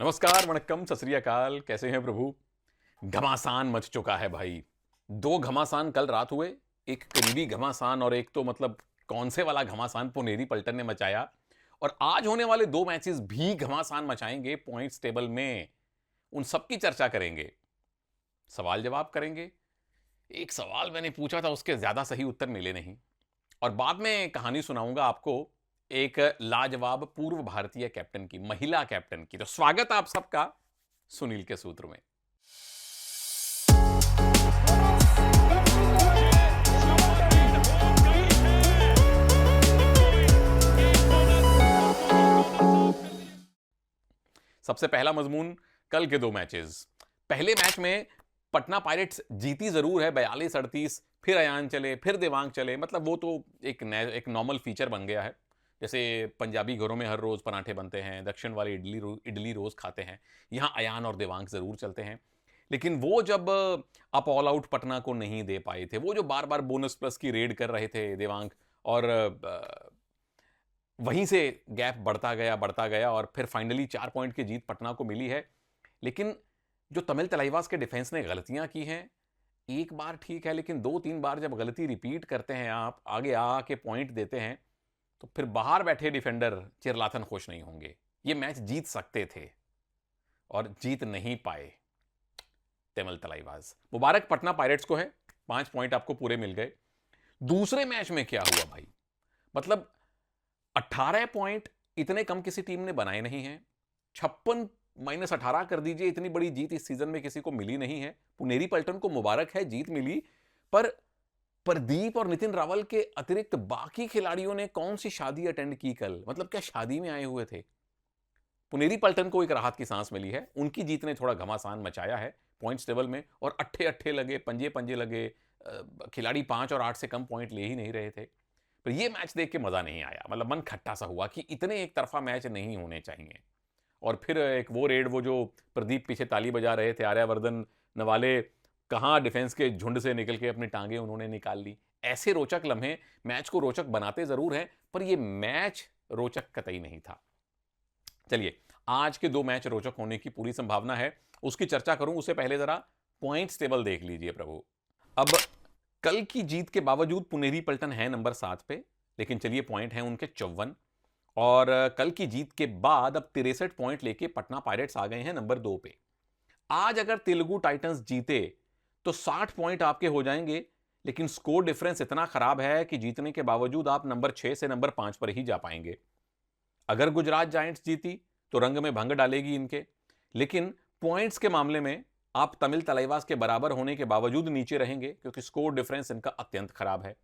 नमस्कार, वणक्कम, सत श्री अकाल। कैसे हैं प्रभु? घमासान मच चुका है भाई। दो घमासान कल रात हुए। एक करीबी घमासान और एक तो मतलब कौन से वाला घमासान पुनेरी पलटन ने मचाया। और आज होने वाले दो मैचेस भी घमासान मचाएंगे पॉइंट्स टेबल में। उन सब की चर्चा करेंगे, सवाल जवाब करेंगे। एक सवाल मैंने पूछा था, उसके ज्यादा सही उत्तर मिले नहीं। और बाद में कहानी सुनाऊंगा आपको एक लाजवाब पूर्व भारतीय कैप्टन की, महिला कैप्टन की। तो स्वागत आप सबका सुनील के सूत्र में। सबसे पहला मजमून, कल के दो मैचेस। पहले मैच में पटना पायरेट्स जीती जरूर है 42-38, फिर अयान चले, फिर देवांग चले। मतलब वो तो एक नॉर्मल फीचर बन गया है। जैसे पंजाबी घरों में हर रोज पराठे बनते हैं, दक्षिण वाले इडली रोज खाते हैं, यहां अयान और देवांग जरूर चलते हैं। लेकिन वो जब आप ऑल आउट पटना को नहीं दे पाए थे, वो जो बार बार बोनस प्लस की रेड कर रहे थे देवांग, और वहीं से गैप बढ़ता गया और फिर फाइनली 4 पॉइंट की जीत पटना को मिली है। लेकिन जो तमिल तलाइवास के डिफेंस ने गलतियां की हैं, एक बार ठीक है, लेकिन 2-3 बार जब गलती रिपीट करते हैं, आप आगे आके पॉइंट देते हैं, तो फिर बाहर बैठे डिफेंडर चिरलाथन खुश नहीं होंगे। ये मैच जीत सकते थे और जीत नहीं पाए तमिल तलाइवास। मुबारक पटना पायरेट्स को है, 5 पॉइंट आपको पूरे मिल गए। दूसरे मैच में क्या हुआ भाई? मतलब 18 पॉइंट इतने कम किसी टीम ने बनाए नहीं हैं। 56 - 18 कर दीजिए, इतनी बड़ी जीत इस सीजन में किसी को मिली नहीं है। पुनेरी पलटन को मुबारक है, जीत मिली। पर प्रदीप और नितिन रावल के अतिरिक्त बाकी खिलाड़ियों ने कौन सी शादी अटेंड की कल? मतलब क्या शादी में आए हुए थे? पुनेरी पलटन को एक राहत की सांस मिली है। उनकी जीत ने थोड़ा घमासान मचाया है पॉइंट्स टेबल में, और अट्ठे अट्ठे लगे, पंजे पंजे लगे। खिलाड़ी 5 और 8 से कम पॉइंट ले ही नहीं रहे थे। पर ये मैच देख के मजा नहीं आया। मतलब मन खट्टा सा हुआ कि इतने एक तरफा मैच नहीं होने चाहिए। और फिर एक वो रेड, वो जो प्रदीप पीछे ताली बजा रहे थे, आर्यवर्धन नवाले कहां डिफेंस के झुंड से निकल के अपनी टांगे उन्होंने निकाल ली। ऐसे रोचक लम्हे मैच को रोचक बनाते जरूर हैं, पर यह मैच रोचक कतई नहीं था। चलिए, आज के दो मैच रोचक होने की पूरी संभावना है, उसकी चर्चा करूं उससे पहले जरा पॉइंट्स टेबल देख लीजिए प्रभु। अब कल की जीत के बावजूद पुनेरी पलटन है नंबर 7 पे, लेकिन चलिए पॉइंट हैं उनके 54। और कल की जीत के बाद अब 63 पॉइंट लेके पटना पायरेट्स आ गए हैं नंबर 2 पे। आज अगर तेलुगु टाइटंस जीते तो 60 पॉइंट आपके हो जाएंगे, लेकिन स्कोर डिफरेंस इतना खराब है कि जीतने के बावजूद आप नंबर 6 से नंबर 5 पर ही जा पाएंगे। अगर गुजरात जायंट्स जीती तो रंग में भंग डालेगी इनके, लेकिन पॉइंट्स के मामले में आप तमिल तलाइवास के बराबर होने के बावजूद नीचे रहेंगे, क्योंकि स्कोर डिफरेंस इनका अत्यंत खराब है।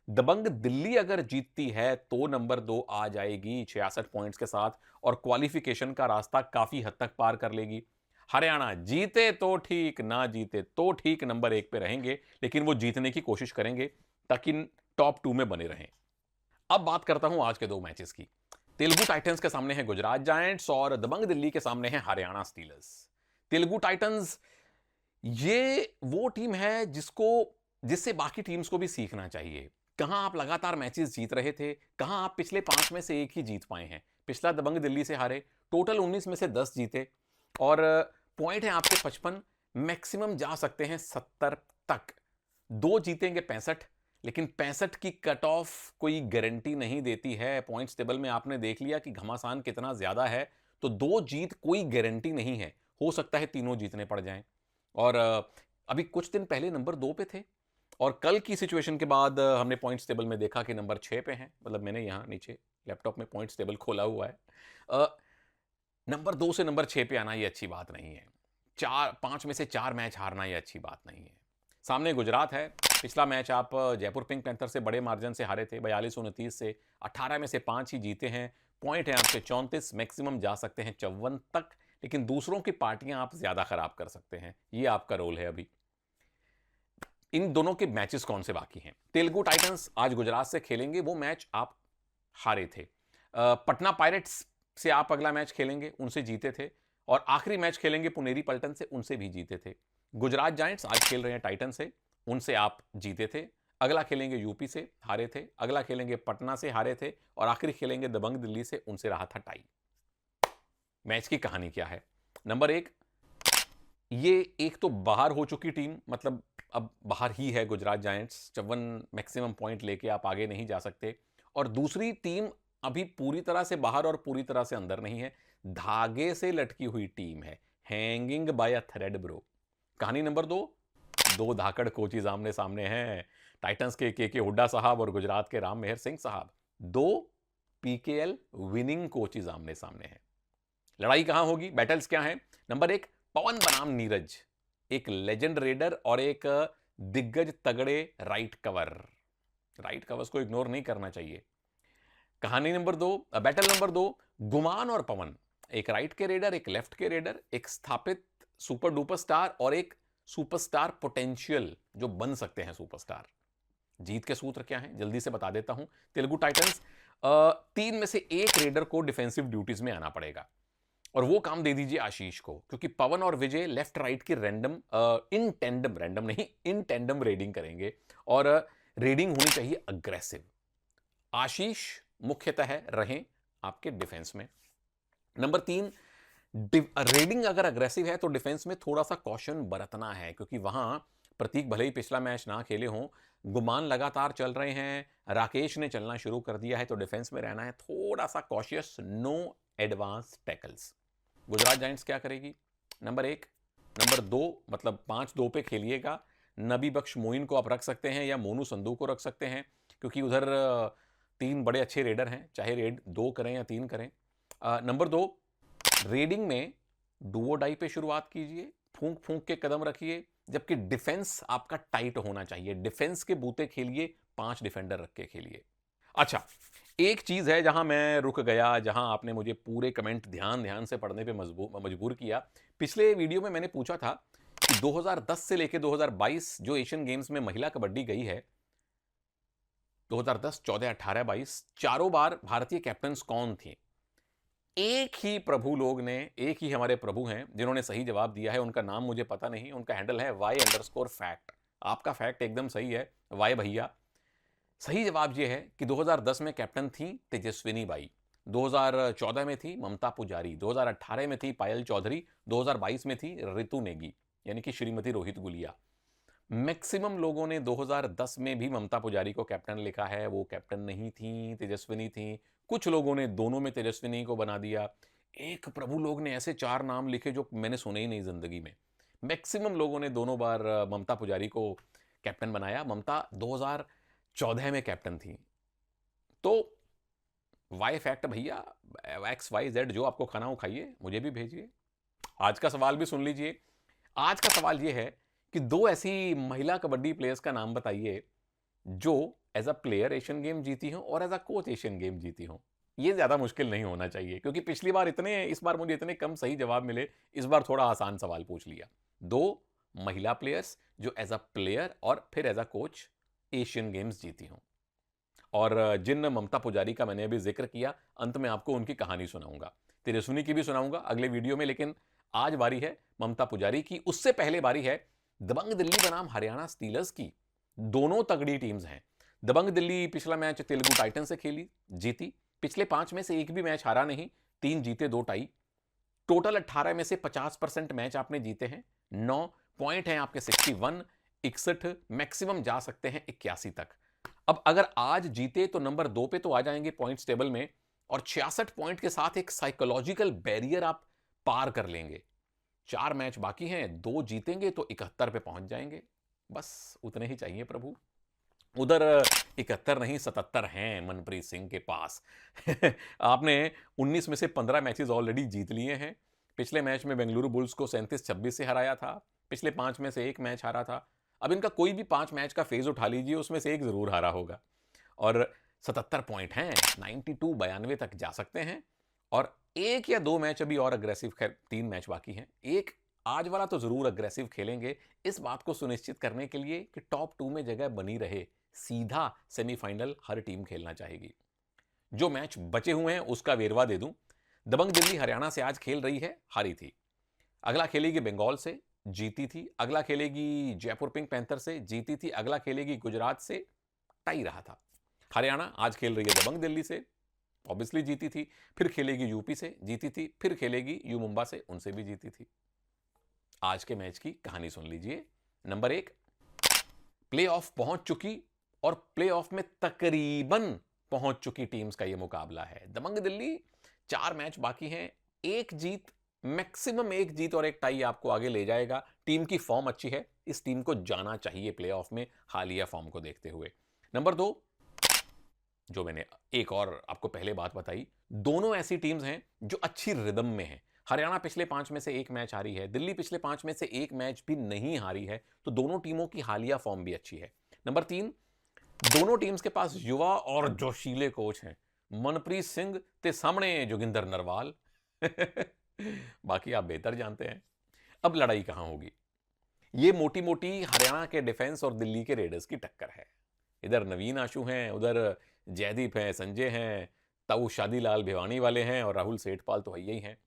दबंग दिल्ली अगर जीतती है तो नंबर 2 आ जाएगी 66 पॉइंट्स के साथ, और क्वालिफिकेशन का रास्ता काफी हद तक पार कर लेगी। हरियाणा जीते तो ठीक, ना जीते तो ठीक, नंबर 1 पे रहेंगे, लेकिन वो जीतने की कोशिश करेंगे ताकि टॉप 2 में बने रहें। अब बात करता हूं आज के दो मैचेस की। तेलुगु टाइटंस के सामने है गुजरात जायंट्स और दबंग दिल्ली के सामने है हरियाणा स्टीलर्स। तेलुगु टाइटंस ये वो टीम है जिससे बाकी टीम्स को भी सीखना चाहिए। कहां आप लगातार मैचेस जीत रहे थे, कहां आप पिछले 5 में से एक ही जीत पाए हैं। पिछला दबंग दिल्ली से हारे, टोटल 19 में से 10 जीते, और पॉइंट है आपके 55, मैक्सिमम जा सकते हैं 70 तक। दो जीतेंगे 65, लेकिन 65 की कट ऑफ कोई गारंटी नहीं देती है। पॉइंट्स टेबल में आपने देख लिया कि घमासान कितना ज्यादा है, तो दो जीत कोई गारंटी नहीं है। हो सकता है तीनों जीतने पड़ जाएं। और अभी कुछ दिन पहले नंबर 2 पे थे, और कल की सिचुएशन के बाद हमने पॉइंट्स टेबल में देखा कि नंबर 6 पे हैं। मतलब मैंने यहाँ नीचे लैपटॉप में पॉइंट्स टेबल खोला हुआ है। नंबर 2 से नंबर 6 पे आना ये अच्छी बात नहीं है। 5 में से 4 मैच हारना ये अच्छी बात नहीं है। सामने गुजरात है। पिछला मैच आप जयपुर पिंक पैंथर से बड़े मार्जिन से हारे थे, 42-29 से। 18 में से 5 ही जीते हैं। पॉइंट है आपके 34, मैक्सिमम जा सकते हैं 54 तक, लेकिन दूसरों की पार्टियां आप ज्यादा खराब कर सकते हैं। ये आपका रोल है अभी। इन दोनों के मैचेस कौन से बाकी हैं? तेलुगु टाइटंस आज गुजरात से खेलेंगे, वो मैच आप हारे थे। पटना पायरेट्स से आप अगला मैच खेलेंगे, उनसे जीते थे। और आखिरी मैच खेलेंगे पुनेरी पलटन से, उनसे भी जीते थे। गुजरात जायंट्स आज खेल रहे हैं टाइटन से, उनसे आप जीते थे। अगला खेलेंगे यूपी से, हारे थे। अगला खेलेंगे पटना से, हारे थे। और आखिरी खेलेंगे दबंग दिल्ली से, उनसे रहा था टाई। मैच की कहानी क्या है? नंबर एक, ये एक तो बाहर हो चुकी टीम, मतलब अब बाहर ही है गुजरात जायंट्स, 54 मैक्सिमम पॉइंट लेके आप आगे नहीं जा सकते। और दूसरी टीम अभी पूरी तरह से बाहर और पूरी तरह से अंदर नहीं है, धागे से लटकी हुई टीम है, हैंगिंग बाय अ थ्रेड ब्रो। कहानी नंबर दो, दो धाकड़ कोचिज आमने सामने हैं, टाइटंस के हुड्डा साहब और गुजरात के राम मेहर सिंह साहब। दो पीकेएल विनिंग कोचिज आमने सामने हैं। लड़ाई कहां होगी, बैटल्स क्या है? नंबर एक, पवन बनाम नीरज, एक लेजेंड रेडर और एक दिग्गज तगड़े राइट कवर। राइट कवर्स को इग्नोर नहीं करना चाहिए। कहानी नंबर दो, बैटल नंबर दो, गुमान और पवन, एक राइट के रेडर, एक लेफ्ट के रेडर, एक स्थापित सुपर डुपर स्टार और एक सुपरस्टार पोटेंशियल जो बन सकते हैं सुपरस्टार। जीत के सूत्र क्या हैं जल्दी से बता देता हूं। तेलुगु टाइटंस, तीन में से एक रेडर को डिफेंसिव ड्यूटीज में आना पड़ेगा और वो काम दे दीजिए आशीष को, क्योंकि पवन और विजय लेफ्ट राइट की रैंडम इन टेंडम, रैंडम नहीं इन टेंडम रेडिंग करेंगे और रेडिंग होनी चाहिए अग्रेसिव। आशीष मुख्यतः रहें आपके डिफेंस में। नंबर तीन, रेडिंग अगर अग्रेसिव है तो डिफेंस में थोड़ा सा कॉशन बरतना है, क्योंकि वहां प्रतीक भले ही पिछला मैच ना खेले हों, गुमान लगातार चल रहे हैं, राकेश ने चलना शुरू कर दिया है, तो डिफेंस में रहना है थोड़ा सा cautious, no advance tackles. Gujarat giants क्या करेगी? नंबर एक, नंबर दो, मतलब 5-2 पे खेलिएगा। नबी बख्श मोइन को आप रख सकते हैं या मोनू संधू को रख सकते हैं, क्योंकि उधर तीन बड़े अच्छे रेडर हैं, चाहे रेड 2 करें या 3 करें। नंबर दो, रेडिंग में डुओ डाई पे शुरुआत कीजिए, फूंक फूंक के कदम रखिए, जबकि डिफेंस आपका टाइट होना चाहिए। डिफेंस के बूते खेलिए, 5 डिफेंडर रख के खेलिए। अच्छा, एक चीज है जहां मैं रुक गया, जहां आपने मुझे पूरे कमेंट ध्यान से पढ़ने पे मजबूर किया। पिछले वीडियो में मैंने पूछा था कि 2010 से लेकर 2022 जो एशियन गेम्स में महिला कबड्डी गई है, 2010, 14, 18, 22, चारों बार भारतीय कैप्टन्स कौन थे? एक ही प्रभु लोग ने, एक ही हमारे प्रभु हैं जिन्होंने सही जवाब दिया है। उनका नाम मुझे पता नहीं, उनका हैंडल है y_fact। आपका फैक्ट एकदम सही है वाई भैया। सही जवाब यह है कि 2010 में कैप्टन थी तेजस्विनी बाई, 2014 में थी ममता पुजारी, 2018 में थी पायल चौधरी, 2022 में थी रितु नेगी यानी कि श्रीमती रोहित गुलिया। मैक्सिमम लोगों ने 2010 में भी ममता पुजारी को कैप्टन लिखा है, वो कैप्टन नहीं थी, तेजस्विनी थी। कुछ लोगों ने दोनों में तेजस्विनी को बना दिया। एक प्रभु लोग ने ऐसे 4 नाम लिखे जो मैंने सुने ही नहीं जिंदगी में। मैक्सिमम लोगों ने दोनों बार ममता पुजारी को कैप्टन बनाया। ममता 2014 में कैप्टन थी। तो वाई फैक्ट भैया, XYZ जो आपको खाना हो खाइए, मुझे भी भेजिए। आज का सवाल भी सुन लीजिए। आज का सवाल यह है कि 2 ऐसी महिला कबड्डी प्लेयर्स का नाम बताइए जो as a player Asian game जीती हो और as a coach Asian game जीती हो। ये ज्यादा मुश्किल नहीं होना चाहिए, क्योंकि पिछली बार इस बार मुझे इतने कम सही जवाब मिले, इस बार थोड़ा आसान सवाल पूछ लिया। 2 महिला प्लेयर्स जो एज अ प्लेयर और फिर as a coach Asian games जीती हो। और जिन ममता पुजारी का मैंने अभी जिक्र किया, अंत में आपको उनकी कहानी सुनाऊंगा, तेजस्विनी की भी सुनाऊंगा अगले वीडियो में, लेकिन आज बारी है ममता पुजारी की। उससे पहले बारी है दबंग दिल्ली बनाम हरियाणा स्टीलर्स की। दोनों तगड़ी टीम्स हैं। दबंग दिल्ली पिछला मैच तेलुगु टाइटन से खेली, जीती। पिछले 5 में से एक भी मैच हारा नहीं, 3 जीते 2 टाई। टोटल 18 में से 50% मैच आपने जीते हैं। 9 पॉइंट हैं आपके 61, 61, मैक्सिमम जा सकते हैं 81 तक। अब अगर आज जीते तो नंबर 2 पे तो आ जाएंगे पॉइंट्स टेबल में, और 66 पॉइंट के साथ एक साइकोलॉजिकल बैरियर आप पार कर लेंगे। 4 मैच बाकी हैं, 2 जीतेंगे तो 71 पे पहुंच जाएंगे। बस उतने ही चाहिए प्रभु। उधर 71 नहीं 77 हैं मनप्रीत सिंह के पास। आपने 19 में से 15 मैचेस ऑलरेडी जीत लिए हैं। पिछले मैच में बेंगलुरु बुल्स को 37-26 से हराया था। पिछले 5 में से एक मैच हारा था। अब इनका कोई भी 5 मैच का फेज उठा लीजिए, उसमें से एक जरूर हारा होगा। और 77 पॉइंट हैं, 92 तक जा सकते हैं। और 1 या 2 मैच अभी और अग्रेसिव, खैर 3 मैच बाकी हैं, एक आज वाला तो जरूर अग्रेसिव खेलेंगे, इस बात को सुनिश्चित करने के लिए कि टॉप 2 में जगह बनी रहे। सीधा सेमीफाइनल हर टीम खेलना चाहेगी। जो मैच बचे हुए हैं उसका वेरवा दे दूं। दबंग दिल्ली हरियाणा से आज खेल रही है, हारी थी। अगला खेलेगी बंगाल से, जीती थी। अगला खेलेगी जयपुर पिंक पैंथर से, जीती थी। अगला खेलेगी गुजरात से, टाई रहा था। हरियाणा आज खेल रही है दबंग दिल्ली से, ऑब्वियसली जीती थी, फिर खेलेगी यूपी से, जीती थी, फिर खेलेगी यू मुंबा से, उनसे भी जीती थी। आज के मैच की कहानी सुन लीजिए। नंबर 1, प्लेऑफ पहुंच चुकी और प्लेऑफ में तकरीबन पहुंच चुकी टीम्स का यह मुकाबला है। दबंग दिल्ली, 4 मैच बाकी हैं, एक जीत, मैक्सिमम एक जीत और एक टाई आपको आगे ले जाएगा। टीम की फॉर्म अच्छी है, इस टीम को जाना चाहिए प्लेऑफ में हालिया फॉर्म को देखते हुए। नंबर 2, जो मैंने एक और आपको पहले बात बताई, दोनों ऐसी टीम्स हैं जो अच्छी रिदम में हैं। हरियाणा पिछले 5 में से 1 मैच हारी है, दिल्ली पिछले 5 में से 1 मैच भी नहीं हारी है, तो दोनों टीमों की हालिया फॉर्म भी अच्छी है। नंबर 3, दोनों टीम्स के पास युवा और जोशीले कोच हैं। मनप्रीत सिंह ते सामने जोगिंदर नरवाल। बाकी आप बेहतर जानते हैं। अब लड़ाई कहां होगी? ये मोटी मोटी हरियाणा के डिफेंस और दिल्ली के रेडर्स की टक्कर है। इधर नवीन आशु हैं, उधर जयदीप हैं, संजय हैं, ताऊ शादीलाल भिवानी वाले हैं और राहुल सेठपाल तो यही हैं।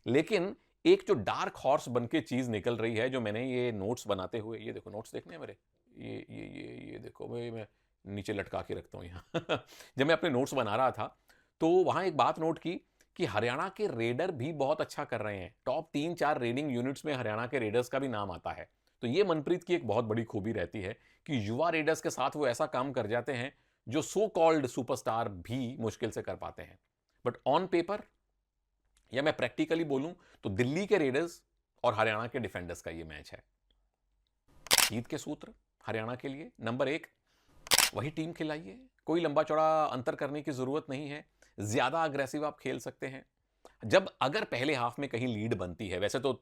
लेकिन एक जो डार्क हॉर्स बन के चीज निकल रही है, जो मैंने ये नोट्स बनाते हुए, ये देखो नोट्स देखने हैं मेरे, ये देखो भाई, मैं नीचे लटका के रखता हूँ यहाँ। जब मैं अपने नोट्स बना रहा था तो वहां एक बात नोट की कि हरियाणा के रेडर भी बहुत अच्छा कर रहे हैं। टॉप 3-4 रेडिंग यूनिट्स में हरियाणा के रेडर्स का भी नाम आता है। तो ये मनप्रीत की एक बहुत बड़ी खूबी रहती है कि युवा रेडर्स के साथ वो ऐसा काम कर जाते हैं जो सो कॉल्ड सुपरस्टार भी मुश्किल से कर पाते हैं। बट ऑन पेपर या मैं प्रैक्टिकली बोलूं तो दिल्ली के रेडर्स और हरियाणा के डिफेंडर्स का ये मैच है। जीत के सूत्र हरियाणा के लिए, नंबर 1, वही टीम खिलाइए, कोई लंबा चौड़ा अंतर करने की जरूरत नहीं है, ज्यादा अग्रेसिव आप खेल सकते हैं। जब अगर पहले हाफ में कहीं लीड बनती है, वैसे तो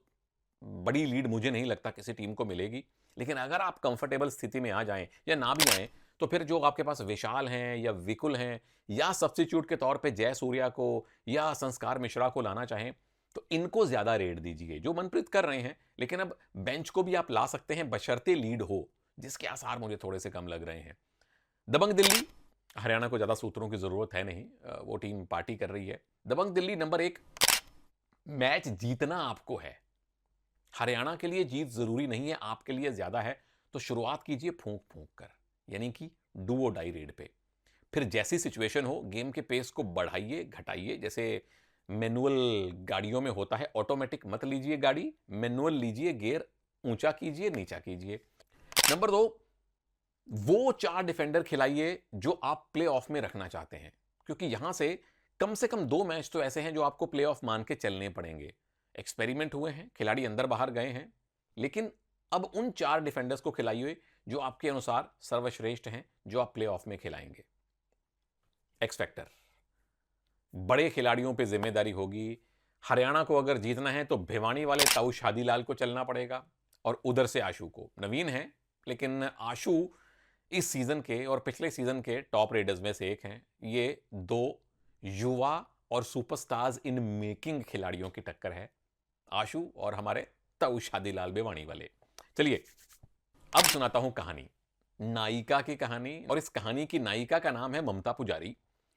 बड़ी लीड मुझे नहीं लगता किसी टीम को मिलेगी, लेकिन अगर आप कंफर्टेबल स्थिति में आ जाएं या ना भी आए, तो फिर जो आपके पास विशाल हैं या विकुल हैं या सब्स्टिट्यूट के तौर पे जय सूर्या को या संस्कार मिश्रा को लाना चाहें, तो इनको ज्यादा रेड दीजिए, जो मनप्रीत कर रहे हैं। लेकिन अब बेंच को भी आप ला सकते हैं बशर्ते लीड हो, जिसके आसार मुझे थोड़े से कम लग रहे हैं। दबंग दिल्ली, हरियाणा को ज्यादा सूत्रों की जरूरत है नहीं, वो टीम पार्टी कर रही है। दबंग दिल्ली नंबर 1, मैच जीतना आपको है। हरियाणा के लिए जीत जरूरी नहीं है, आपके लिए ज्यादा है। तो शुरुआत कीजिए फूंक फूंक कर, यानी कि डू और डाई रेड पे। फिर जैसी सिचुएशन हो गेम के पेस को बढ़ाइए घटाइए, जैसे मैनुअल गाड़ियों में होता है। ऑटोमेटिक मत लीजिए गाड़ी, मैनुअल लीजिए, गियर ऊंचा कीजिए नीचा कीजिए। नंबर 2, वो 4 डिफेंडर खिलाइए जो आप प्ले ऑफ में रखना चाहते हैं, क्योंकि यहां से कम 2 मैच तो ऐसे हैं जो आपको प्ले ऑफ मान के चलने पड़ेंगे। एक्सपेरिमेंट हुए हैं, खिलाड़ी अंदर बाहर गए हैं, लेकिन अब उन 4 डिफेंडर्स को खिलाइए जो आपके अनुसार सर्वश्रेष्ठ हैं, जो आप प्ले ऑफ में खिलाएंगे। एक्स फैक्टर, बड़े खिलाड़ियों पे जिम्मेदारी होगी। हरियाणा को अगर जीतना है तो भिवानी वाले ताऊ शादीलाल को चलना पड़ेगा और उधर से आशु को। नवीन है, लेकिन आशु इस सीजन के और पिछले सीजन के टॉप रेडर्स में से एक हैं। ये 2 युवा और सुपरस्टार्स इन मेकिंग खिलाड़ियों की टक्कर है, आशु और हमारे ताऊ शादीलाल भिवानी वाले। चलिए अब सुनाता हूं कहानी, नायिका की कहानी, और इस कहानी की नायिका का नाम है Mamta Pujari.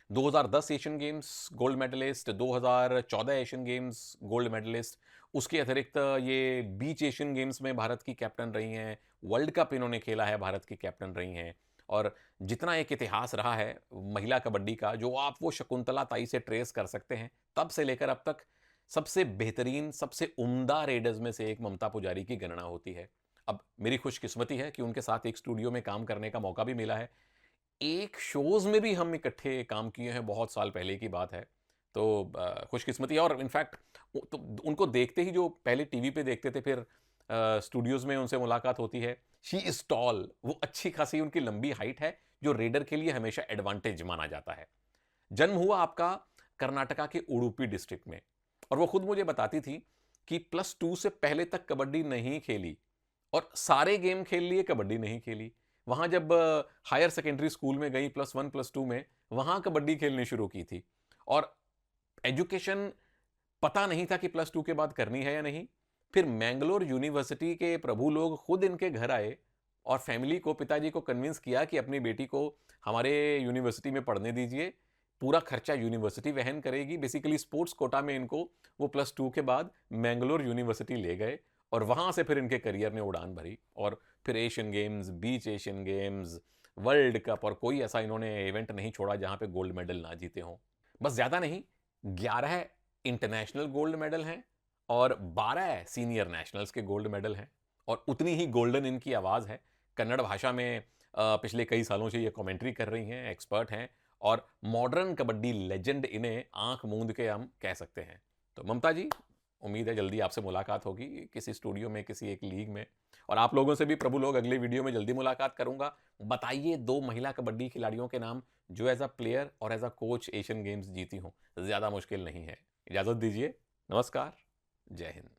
2010 Asian games gold medalist, 2014 Asian games gold medalist, उसके अतिरिक्त ये बीच एशियन गेम्स में भारत की कैप्टन रही हैं, वर्ल्ड कप इन्होंने खेला है, भारत की कैप्टन रही हैं। और जितना एक इतिहास रहा है महिला कबड्डी का, जो आप वो शकुंतला ताई से ट्रेस कर सकते हैं, तब से लेकर अब तक सबसे बेहतरीन, सबसे उम्दा रेडर्स में से एक ममता पुजारी की गणना होती है। अब मेरी खुशकिस्मती है कि उनके साथ एक स्टूडियो में काम करने का मौका भी मिला है। एक शोज में भी हम इकट्ठे काम किए हैं, बहुत साल पहले की बात है। तो खुशकिस्मती है। और इनफैक्ट तो उनको देखते ही, जो पहले टीवी पे देखते थे, फिर स्टूडियोज में उनसे मुलाकात होती है। शी इज टॉल, वो अच्छी खासी उनकी लंबी हाइट है, जो रेडर के लिए हमेशा एडवांटेज माना जाता है। जन्म हुआ आपका कर्नाटका के उडुपी डिस्ट्रिक्ट में, और वो खुद मुझे बताती थी कि +2 से पहले तक कबड्डी नहीं खेली और सारे गेम खेल लिए, कबड्डी नहीं खेली। वहां जब हायर सेकेंडरी स्कूल में गई +1 +2 में, वहां कबड्डी खेलनी शुरू की थी। और एजुकेशन पता नहीं था कि +2 के बाद करनी है या नहीं। फिर मैंगलोर यूनिवर्सिटी के प्रभु लोग खुद इनके घर आए और फैमिली को, पिताजी को कन्विंस किया कि अपनी बेटी को हमारे यूनिवर्सिटी में पढ़ने दीजिए, पूरा खर्चा यूनिवर्सिटी वहन करेगी। बेसिकली स्पोर्ट्स कोटा में इनको वो +2 के बाद मैंगलोर यूनिवर्सिटी ले गए और वहां से फिर इनके करियर ने उड़ान भरी। और फिर एशियन गेम्स, बीच एशियन गेम्स, वर्ल्ड कप, और कोई ऐसा इन्होंने इवेंट नहीं छोड़ा जहां पे गोल्ड मेडल ना जीते हों। बस ज़्यादा नहीं, 11 इंटरनेशनल गोल्ड मेडल हैं और 12 सीनियर नेशनल्स के गोल्ड मेडल हैं और उतनी ही गोल्डन इनकी आवाज़ है। कन्नड़ भाषा में पिछले कई सालों से ये कमेंट्री कर रही हैं, एक्सपर्ट हैं और मॉडर्न कबड्डी लेजेंड इन्हें आंख मूंद के हम कह सकते हैं। तो ममता जी, उम्मीद है जल्दी आपसे मुलाकात होगी किसी स्टूडियो में, किसी एक लीग में। और आप लोगों से भी प्रभु लोग अगले वीडियो में जल्दी मुलाकात करूंगा। बताइए 2 महिला कबड्डी खिलाड़ियों के नाम जो एज अ प्लेयर और as a coach Asian games जीती हों। ज़्यादा मुश्किल नहीं है। इजाज़त दीजिए। नमस्कार। जय हिंद।